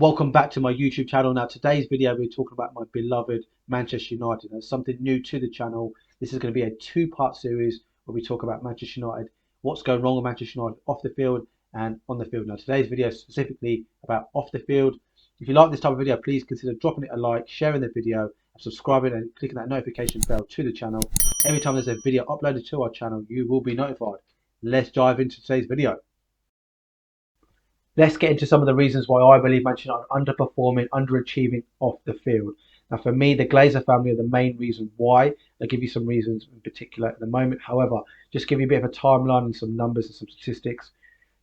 Welcome back to my YouTube channel. Now today's video we're talking about my beloved Manchester United. There's something new to the channel. This is going to be a two-part series where we talk about Manchester United, what's going wrong with Manchester United off the field and on the field. Now today's video is specifically about off the field. If you like this type of video, please consider dropping it a like, sharing the video, and subscribing and clicking that notification bell to the channel. Every time there's a video uploaded to our channel, you will be notified. Let's dive into today's video. Let's get into some of the reasons why I believe Manchester United are underperforming, underachieving off the field. Now, for me, the Glazer family are the main reason why. I'll give you some reasons in particular at the moment. However, just give you a bit of a timeline and some numbers and some statistics.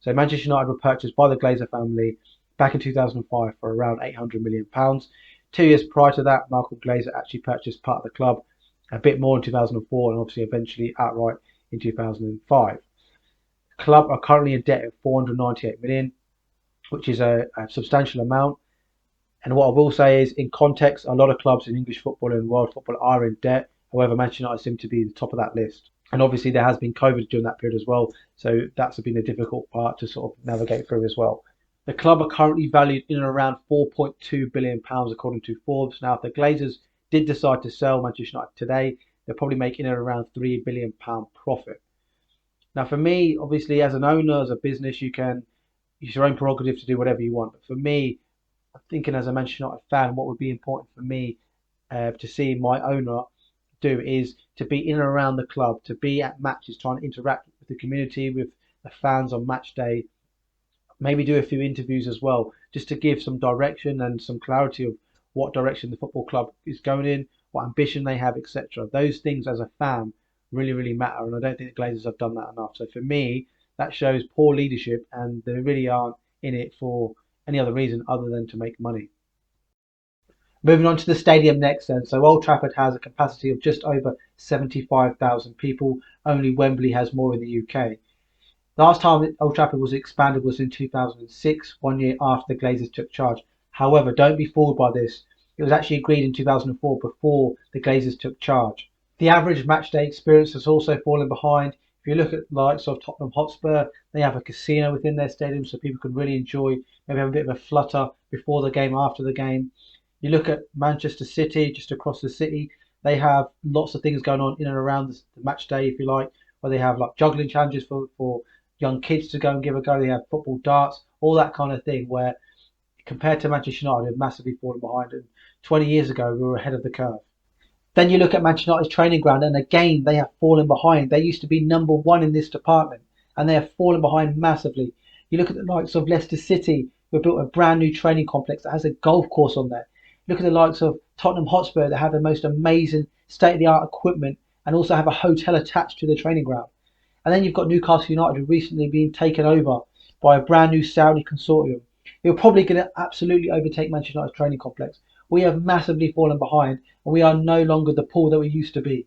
So Manchester United were purchased by the Glazer family back in 2005 for around £800 million. 2 years prior to that, Malcolm Glazer actually purchased part of the club a bit more in 2004 and obviously eventually outright in 2005. The club are currently in debt of £498 million. Which is a substantial amount. And what I will say is, in context, a lot of clubs in English football and world football are in debt. However, Manchester United seem to be the top of that list. And obviously there has been COVID during that period as well. So that's been a difficult part to sort of navigate through as well. The club are currently valued in and around £4.2 billion according to Forbes. Now, if the Glazers did decide to sell Manchester United today, they're probably making in and around £3 billion profit. Now, for me, obviously, as an owner, as a business, it's your own prerogative to do whatever you want. But for me, I'm thinking as a Manchester United fan, what would be important for me to see my owner do is to be in and around the club, to be at matches, trying to interact with the community, with the fans on match day, maybe do a few interviews as well, just to give some direction and some clarity of what direction the football club is going in, what ambition they have, etc. Those things as a fan really, really matter. And I don't think the Glazers have done that enough. So for me, that shows poor leadership, and they really aren't in it for any other reason other than to make money. Moving on to the stadium next then. So Old Trafford has a capacity of just over 75,000 people. Only Wembley has more in the UK. Last time Old Trafford was expanded was in 2006, 1 year after the Glazers took charge. However, don't be fooled by this. It was actually agreed in 2004 before the Glazers took charge. The average match day experience has also fallen behind. If you look at the likes of Tottenham Hotspur, they have a casino within their stadium so people can really enjoy, maybe have a bit of a flutter before the game, after the game. You look at Manchester City, just across the city, they have lots of things going on in and around the match day, if you like, where they have like juggling challenges for young kids to go and give a go. They have football darts, all that kind of thing, where compared to Manchester United, they've massively fallen behind. And 20 years ago, we were ahead of the curve. Then you look at Manchester United's training ground, and again, they have fallen behind. They used to be number one in this department, and they have fallen behind massively. You look at the likes of Leicester City, who built a brand new training complex that has a golf course on there. Look at the likes of Tottenham Hotspur, that have the most amazing state-of-the-art equipment and also have a hotel attached to the training ground. And then you've got Newcastle United, who recently been taken over by a brand new Saudi consortium. They're probably going to absolutely overtake Manchester United's training complex. We have massively fallen behind, and we are no longer the pool that we used to be.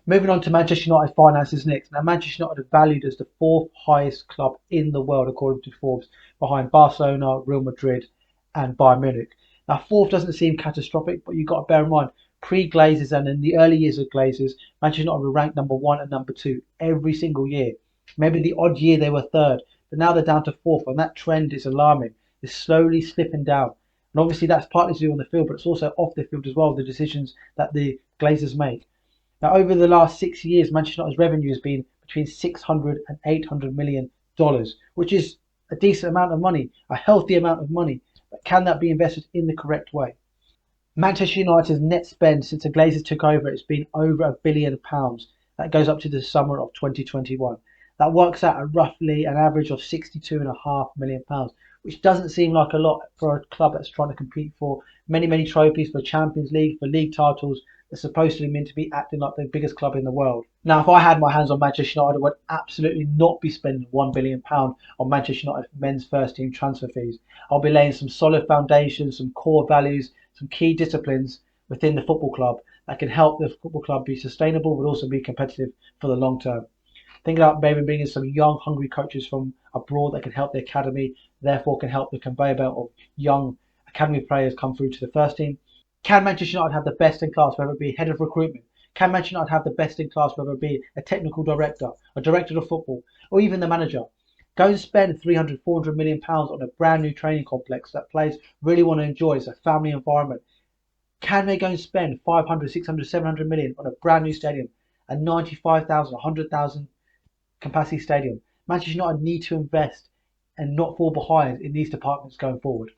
Moving on to Manchester United finances next. Now, Manchester United are valued as the fourth highest club in the world, according to Forbes, behind Barcelona, Real Madrid, and Bayern Munich. Now, fourth doesn't seem catastrophic, but you've got to bear in mind, pre-Glazers and in the early years of Glazers, Manchester United were ranked number 1 and number 2 every single year. Maybe the odd year they were third, but now they're down to fourth, and that trend is alarming. Is slowly slipping down, and obviously that's partly to do on the field, but it's also off the field as well, the decisions that the Glazers make. Now, over the last 6 years, Manchester United's revenue has been between $600 and $800 million, which is a decent amount of money, a healthy amount of money, but can that be invested in the correct way? Manchester United's net spend since the Glazers took over has been over £1 billion. That goes up to the summer of 2021. That works out at roughly an average of £62.5 million, which doesn't seem like a lot for a club that's trying to compete for many, many trophies, for Champions League, for league titles. They're supposedly meant to be acting like the biggest club in the world. Now, if I had my hands on Manchester United, I would absolutely not be spending £1 billion on Manchester United men's first team transfer fees. I'll be laying some solid foundations, some core values, some key disciplines within the football club that can help the football club be sustainable, but also be competitive for the long term. Think about maybe bringing some young, hungry coaches from abroad that can help the academy, therefore can help the conveyor belt of young academy players come through to the first team. Can Manchester United have the best in class, whether it be head of recruitment? Can Manchester United have the best in class, whether it be a technical director, a director of football, or even the manager? Go and spend 300, 400 million pounds on a brand new training complex that players really want to enjoy. It's a family environment. Can they go and spend 500, 600, 700 million on a brand new stadium, a 95,000, 100,000 capacity stadium? Manchester United need to invest and not fall behind in these departments going forward.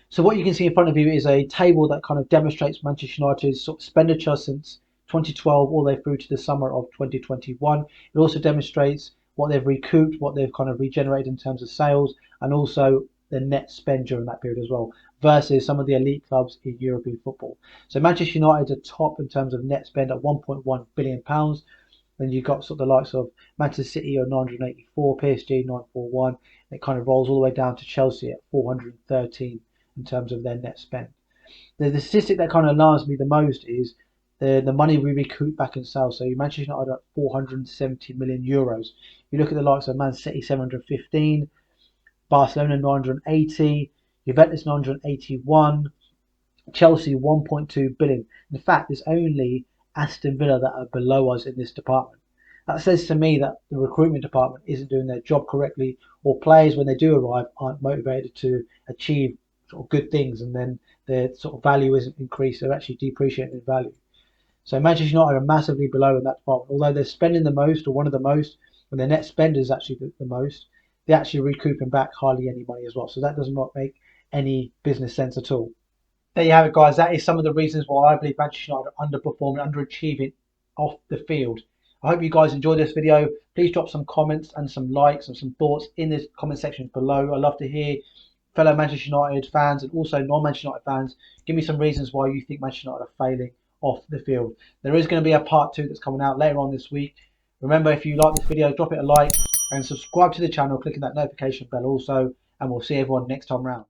So what you can see in front of you is a table that kind of demonstrates Manchester United's sort of expenditure since 2012 all the way through to the summer of 2021. It also demonstrates what they've recouped, what they've kind of regenerated in terms of sales, and also the net spend during that period as well, versus some of the elite clubs in European football. So Manchester United are top in terms of net spend at £1.1 billion. Then you've got sort of the likes of Manchester City on 984, PSG 941. It kind of rolls all the way down to Chelsea at 413 in terms of their net spend. The statistic that kind of alarms me the most is the money we recoup back in sales. So Manchester United at 470 million euros. You look at the likes of Man City 715, Barcelona 980, Juventus 981, Chelsea 1.2 billion. In fact, it's only Aston Villa that are below us in this department. That says to me that the recruitment department isn't doing their job correctly, or players, when they do arrive, aren't motivated to achieve sort of good things, and then their sort of value isn't increased; they're actually depreciating in value. So Manchester United are massively below in that department. Although they're spending the most, or one of the most, and their net spend is actually the most, they're actually recouping back hardly any money as well. So that does not make any business sense at all. There you have it, guys. That is some of the reasons why I believe Manchester United are underperforming, underachieving off the field. I hope you guys enjoyed this video. Please drop some comments and some likes and some thoughts in the comment section below. I love to hear fellow Manchester United fans and also non-Manchester United fans give me some reasons why you think Manchester United are failing off the field. There is going to be a part 2 that's coming out later on this week. Remember, if you like this video, drop it a like and subscribe to the channel, clicking that notification bell also, and we'll see everyone next time round.